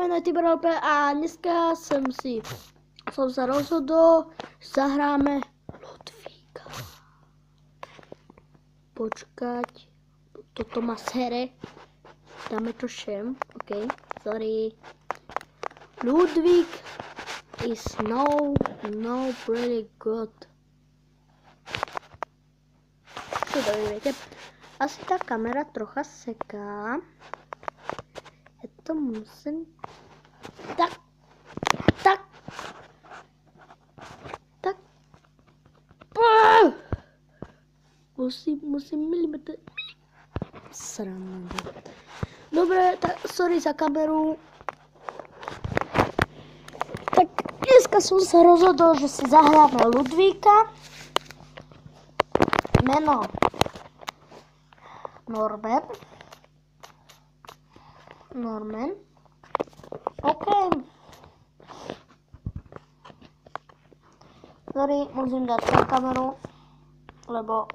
Zdravím na Tiberolpe a dneska som sa rozhodol, že zahráme Ludvíka. Počkať, toto má sere. Dáme to šem, ok, sorry. Ludvík is no pretty good. Čo to viete? Asi tá kamera trocha seká. Ja to musím... Tak. Musím milimetr... Sranda. Dobre, tak sorry za kameru. Tak dneska som sa rozhodol, že si zahráme Ludvíka. Meno Norman. OK. Sorry, musím dať na kameru, lebo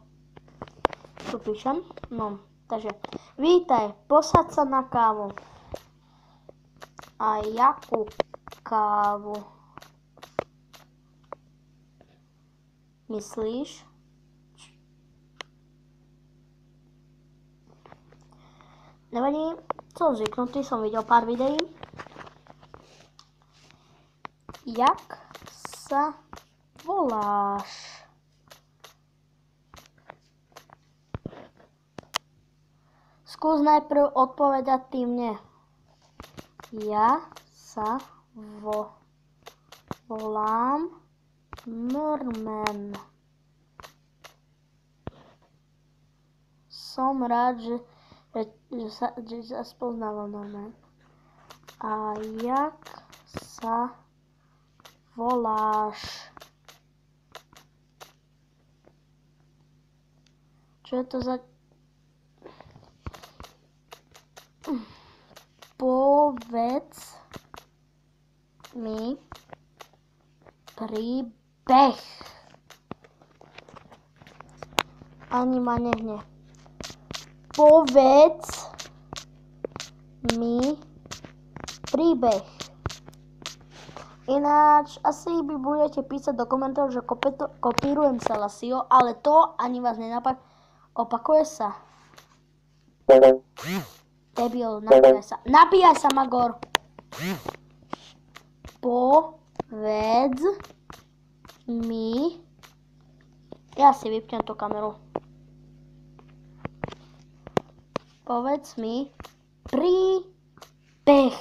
tu píšem. No, takže vítaj, posaď sa na kávu. A jakú kávu? Myslíš? Nevadí, som zvyknutý, som videl pár videí. Jak sa voláš? Skús najprv odpovedať ty mne. Ja sa volám Norman. Som rád, že sa spoznávam Norman. A jak sa voláš? Čo je to za... Povedz mi príbeh. Ani ma nehne. Povedz mi príbeh. Ináč, asi by budete písať do komentárov, že kopírujem sa Lasio, ale to ani vás nenapadne. Opakuje sa. Debil, napíjaj sa, Magor. Povedz mi... Ja si vypnem tú kameru. Povedz mi príbeh.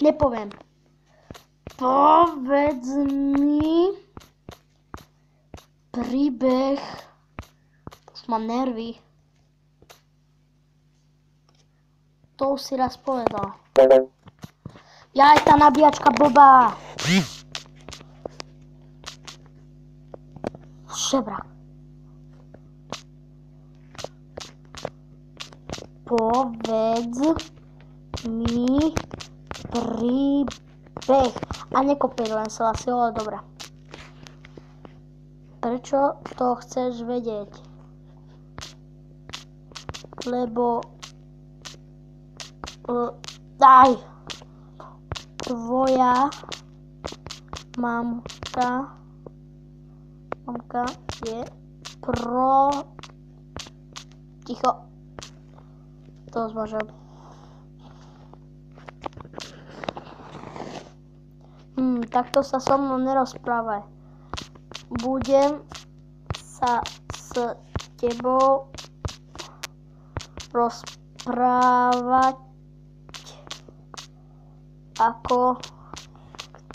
Nepoviem. Povedz mi príbeh. Už mám nervy. To už si raz povedal. Jaj, tá nabíjačka blbá. Šebrak. Povedz mi príbeh. A nekopír len sa Lasio, ale dobré. Prečo to chceš vedieť? Lebo... Tvoja mamka je Ticho. To zmažem. Takto sa so mnou nerozprávaj. Budem sa s tebou rozprávať ako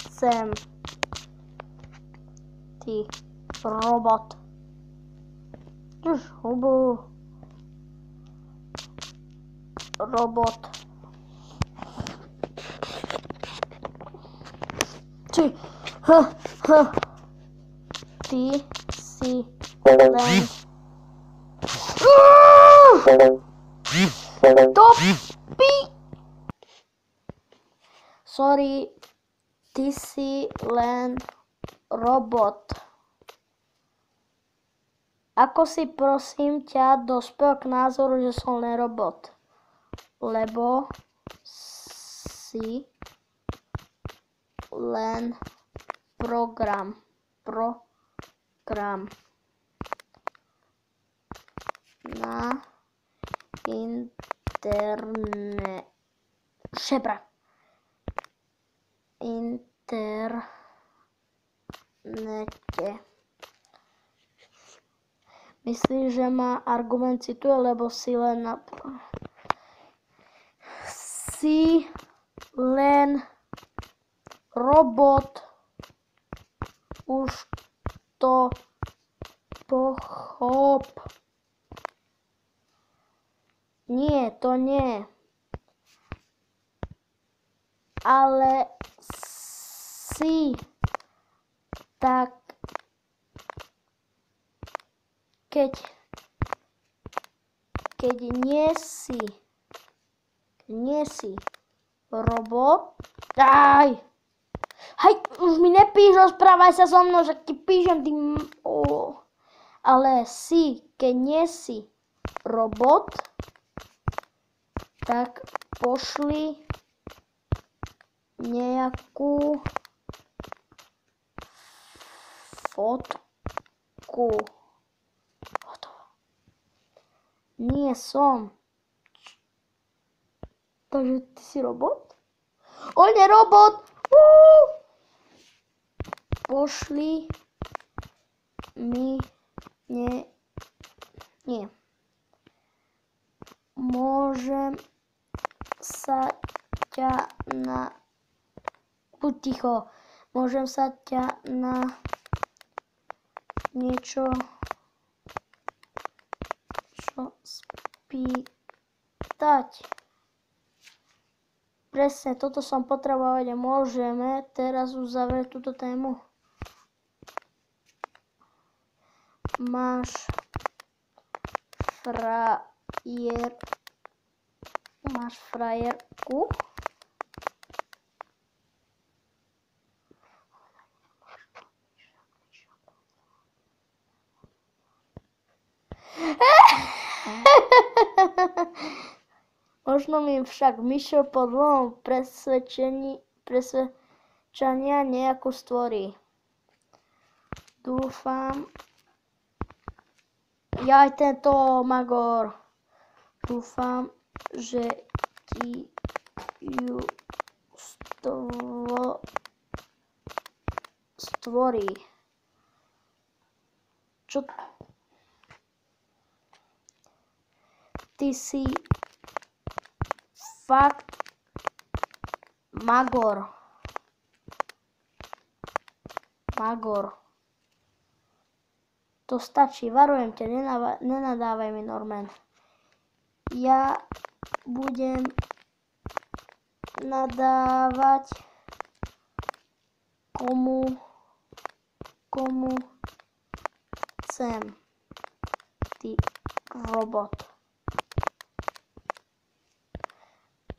chcem. Ty robot. Už hubu. Robot. Ty si len... Sorry, ty si len robot. Ako si prosím ťa dospel k názoru, že som len robot? Lebo si len program na internete. Myslíš, že má argument cituje, lebo si len robot. Už to pochop. Nie, to nie. Ale si tak, keď nie si robot. Aj! Hej, už mi nepíš, rozprávaj sa so mnou, že ti píšem tým. Ale keď nie si robot, tak pošli nejakú fotku. Nie som. Takže ty si robot? On je robot! Pošli mi nie. Môžem sa ťa na... Buď ticho. Môžem sa ťa na niečo spýtať. Presne, toto som potreboval a môžeme teraz uzavrieť túto tému. Máš frajerku? Možno mi však myšiel po dlhom presvedčania nejakú stvorí. Dúfam, ja aj tento Magor. Dúfam, že ti ju stvorí. Čo? Ty si fakt Magor. To stačí, varujem ťa, nenadávaj mi, Norman. Ja budem nadávať komu chcem. Ty robot.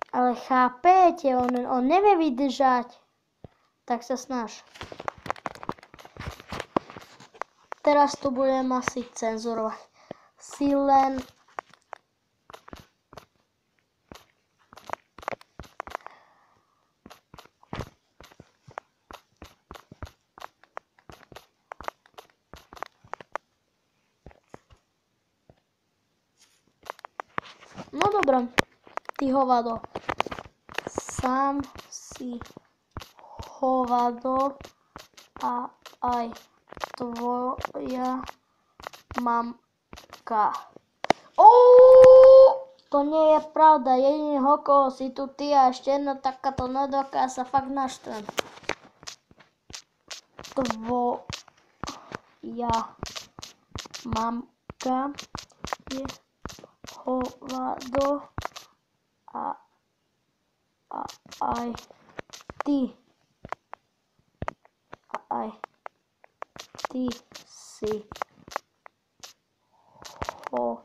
Ale chápete, on nevie vydržať. Tak sa snaž. Teraz to budem asi cenzurovať. Si len... No dobré, ty hovado. Sám si hovado a aj tvoja mamka. To nie je pravda, jediný hoko si tu ty a ešte jedna takáto nedoká sa fakt naštvem. Tvoja mamka je hovado a aj ty. Aj ty si hovado.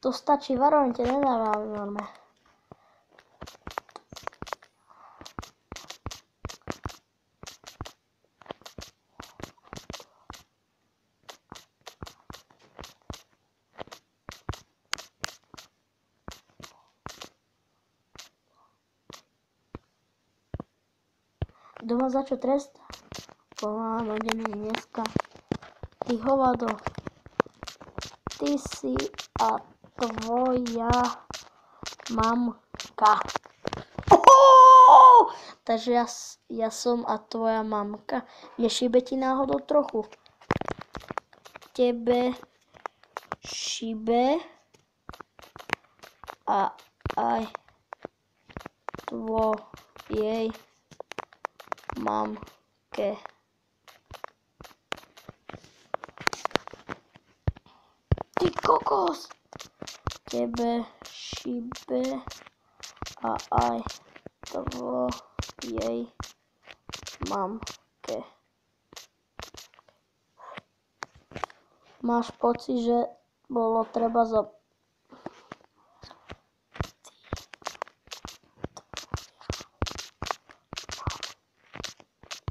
To stačí, varujem ťa, nedávam norme. Doma za čo trest? Áno, ideme dneska. Ty hovado. Ty si a tvoja mamka. Takže ja som a tvoja mamka. Nešíbe ti náhodou trochu? Tebe šibe a aj tvojej mamke. Ty kokos! Tebe šibe a aj tvojej mamke. Máš pocit, že bolo treba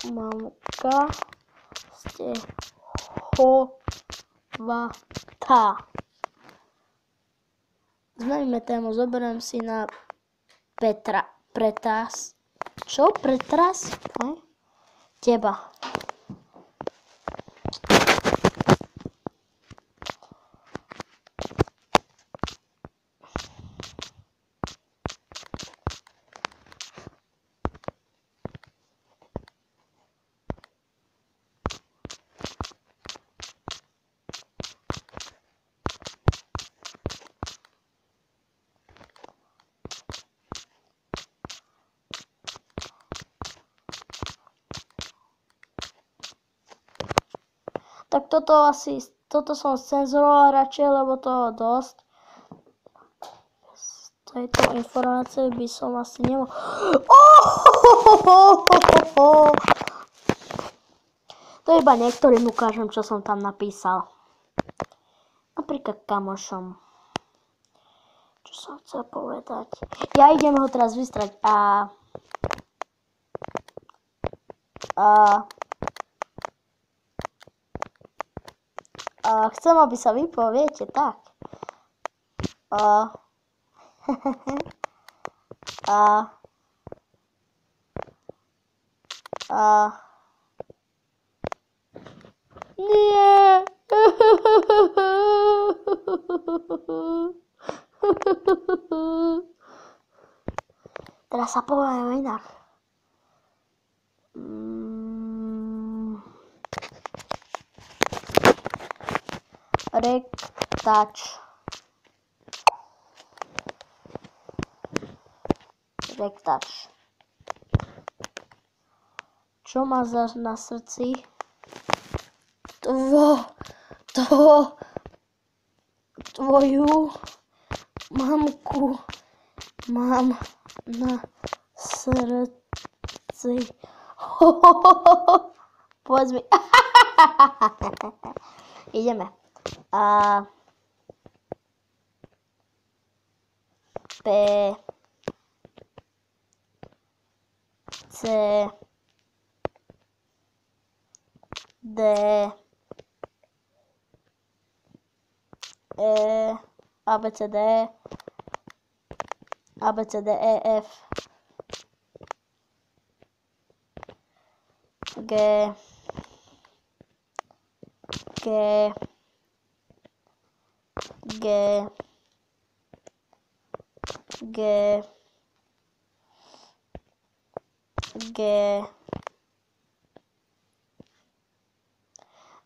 mamka ste hovatá. Zmeníme tému, zoberiem si na pretras. Čo? Pretras? Teba. Tak toto som cenzuroval radšej, lebo toho dosť. Z tejto informácie by som asi nemohol. To iba niektorým ukážem, čo som tam napísal. Napríklad kamošom. Čo som chcel povedať? Ja idem ho teraz vystrať a chcem, aby sa vypol, viete, tak. Nie. Teraz sa povieme inak. Rektač. Čo má na srdci? Tvoju mamku mám na srdci. Povedz mi. Ideme. P C D E A B C D E F G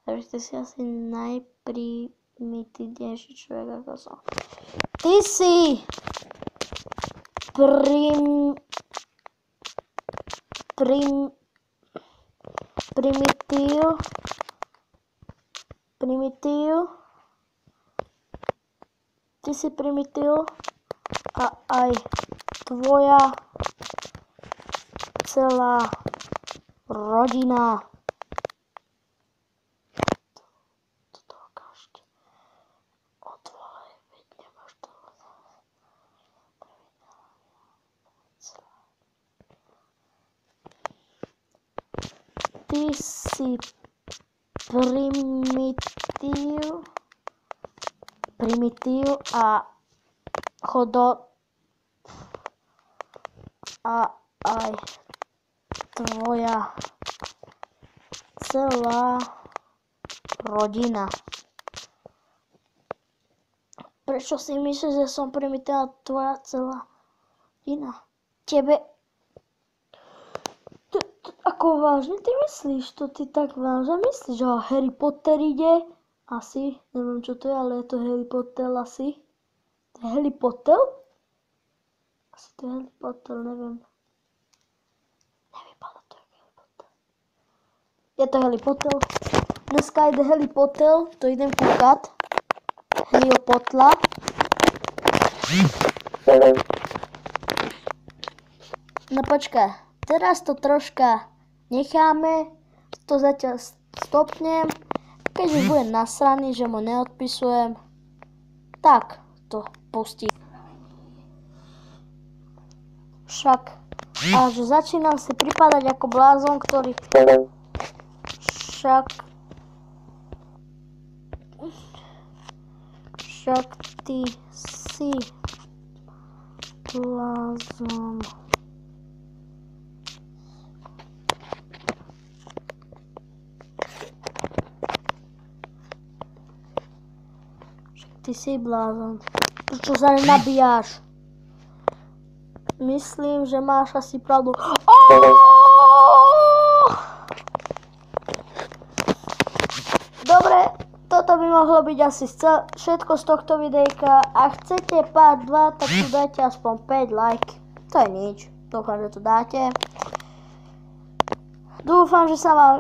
Takže ty si asi najprimitívnejší človek, ako som. Ty si primitív. Ty si primitív a aj tvoja celá rodina. Ty si primitív a aj tvoja celá rodina. Prečo si myslíš, že som primitívna tvoja celá rodina? Tebe... Ako vážne ty myslíš? To ty tak vážne myslíš? Že Harry Potter ide? Asi. Neviem čo to je, ale je to Harry Potter asi. To je Harry Potter? Asi to je Harry Potter, neviem. Nevypadá to jak Harry Potter. Je to Harry Potter. Dneska ide Harry Potter, to idem kúkať. Harry Potter. No počkaj, teraz to troška necháme, to zatiaľ stopnem. Keď už budem nasraný, že mu neodpisujem, tak to pustím. Však, a že začínam si pripadať ako blázon, ktorý... Však ty si blázon. Ty si blázon. Prečo sa nenabíjaš? Myslím, že máš asi pravdu. Dobre, toto by mohlo byť asi všetko z tohto videjka. Ak chcete part 2, tak tu dajte aspoň 5 like. To je nič. Dúfam, že to dáte. Dúfam, že sa vám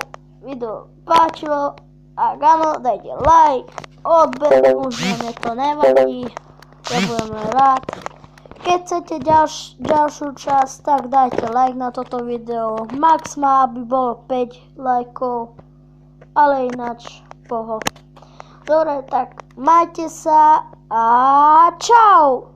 video páčilo. Ak áno, dajte like. Odber, už mne to nevadí, ja budem rád. Keď chcete ďalšiu časť, tak dajte like na toto video. Max má, aby bolo 5 lajkov, ale ináč pohod. Dobre, tak majte sa a čau!